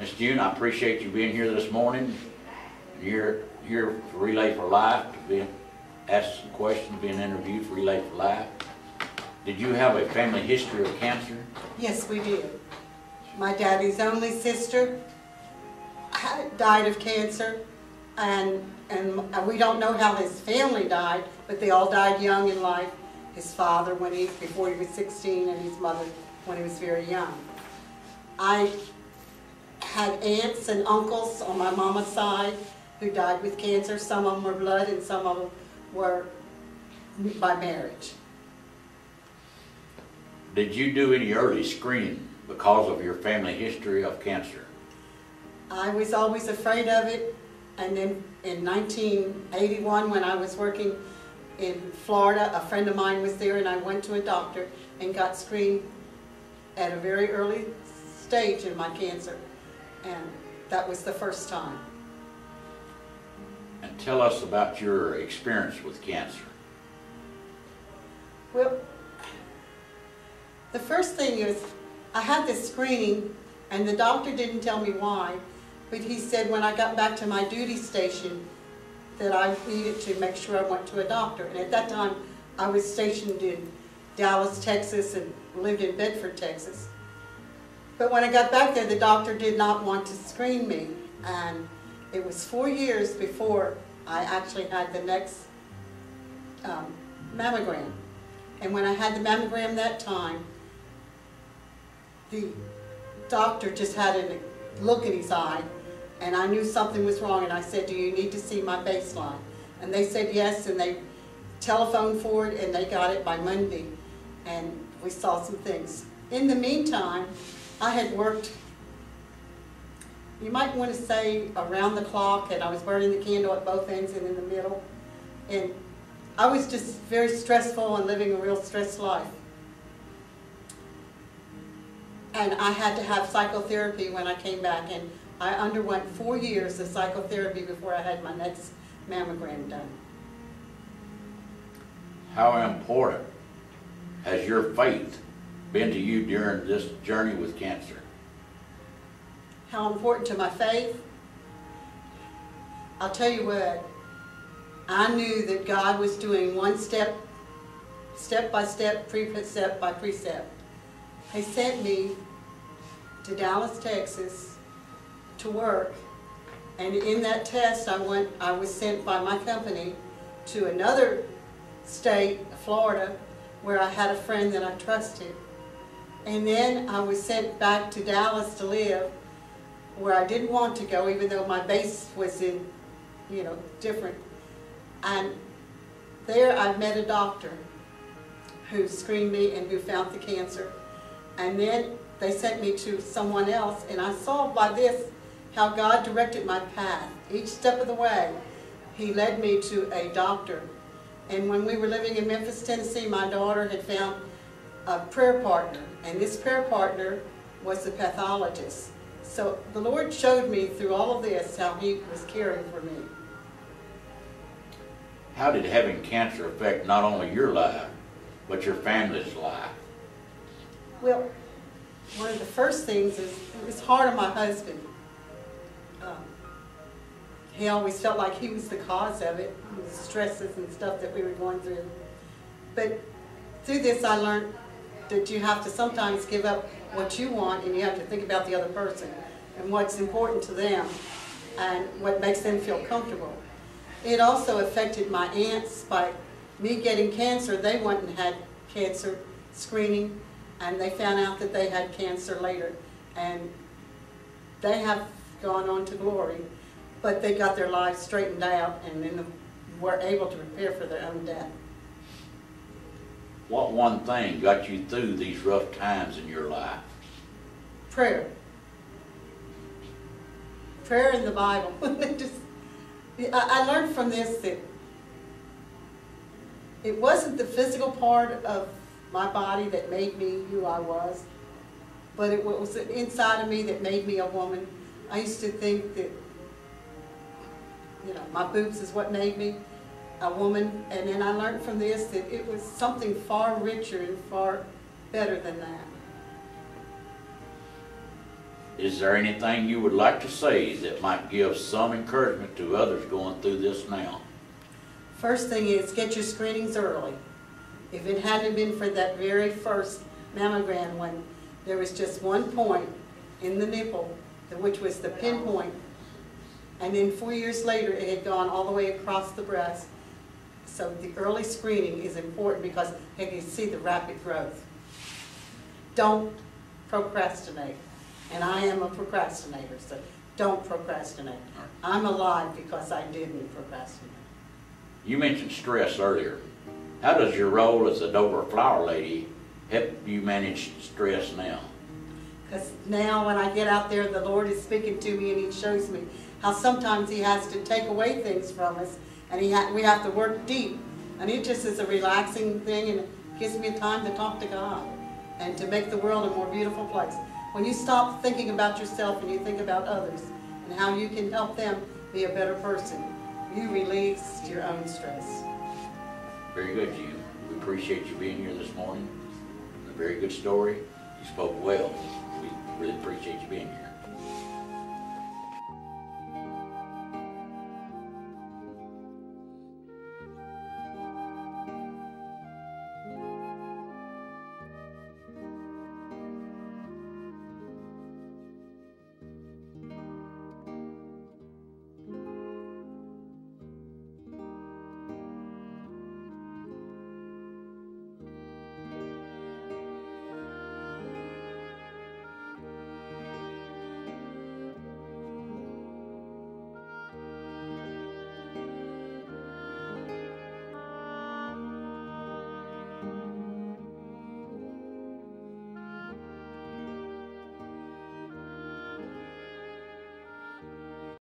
Ms. June, I appreciate you being here this morning. You're here for Relay for Life, to be asked some questions, being interviewed for Relay for Life. Did you have a family history of cancer? Yes, we did. My daddy's only sister died of cancer, and we don't know how his family died, but they all died young in life. His father before he was 16, and his mother when he was very young. I had aunts and uncles on my mama's side who died with cancer. Some of them were blood and some of them were by marriage. Did you do any early screening because of your family history of cancer? I was always afraid of it, and then in 1981 when I was working in Florida, a friend of mine was there and I went to a doctor and got screened at a very early stage in my cancer, and that was the first time. And tell us about your experience with cancer. Well, the first thing is I had this screening and the doctor didn't tell me why, but he said when I got back to my duty station that I needed to make sure I went to a doctor. And at that time I was stationed in Dallas, Texas, and lived in Bedford, Texas. But when I got back there, the doctor did not want to screen me, and it was 4 years before I actually had the next mammogram. And when I had the mammogram that time, the doctor just had a look in his eye, and I knew something was wrong, and I said, do you need to see my baseline? And they said yes, and they telephoned for it, and they got it by Monday, and we saw some things. In the meantime, I had worked, you might want to say, around the clock, and I was burning the candle at both ends and in the middle. And I was just very stressful and living a real stressed life. And I had to have psychotherapy when I came back, and I underwent 4 years of psychotherapy before I had my next mammogram done. How important has your faith been to you during this journey with cancer? How important to my faith? I'll tell you what, I knew that God was doing one step by step, precept by precept. He sent me to Dallas, Texas to work, and in that test I was sent by my company to another state, Florida, where I had a friend that I trusted. And then I was sent back to Dallas to live, where I didn't want to go, even though my base was in, different. And there I met a doctor who screened me and who found the cancer. And then they sent me to someone else, and I saw by this how God directed my path. Each step of the way, He led me to a doctor. And when we were living in Memphis, Tennessee, my daughter had found a prayer partner, and this prayer partner was the pathologist. So the Lord showed me through all of this how He was caring for me. How did having cancer affect not only your life, but your family's life? Well, one of the first things is it was hard on my husband. He always felt like he was the cause of it, the stresses and stuff that we were going through. But through this I learned that you have to sometimes give up what you want, and you have to think about the other person and what's important to them and what makes them feel comfortable. It also affected my aunts. By me getting cancer, they went and had cancer screening, and they found out that they had cancer later, and they have gone on to glory, but they got their lives straightened out and then were able to prepare for their own death. What one thing got you through these rough times in your life? Prayer. Prayer in the Bible. I learned from this that it wasn't the physical part of my body that made me who I was, but it was inside of me that made me a woman. I used to think that, my boobs is what made me a woman, and then I learned from this that it was something far richer and far better than that. Is there anything you would like to say that might give some encouragement to others going through this now? First thing is, get your screenings early. If it hadn't been for that very first mammogram when there was just one point in the nipple, which was the pinpoint, and then 4 years later it had gone all the way across the breast. So the early screening is important because they can see the rapid growth. Don't procrastinate. And I am a procrastinator, so don't procrastinate. I'm alive because I didn't procrastinate. You mentioned stress earlier. How does your role as a Dover flower lady help you manage stress now? Because now when I get out there, the Lord is speaking to me and He shows me how sometimes He has to take away things from us, and we have to work deep. And it just is a relaxing thing, and it gives me time to talk to God and to make the world a more beautiful place. When you stop thinking about yourself and you think about others and how you can help them be a better person, you release your own stress. Very good, Jim. We appreciate you being here this morning. A very good story. You spoke well. We really appreciate you being here.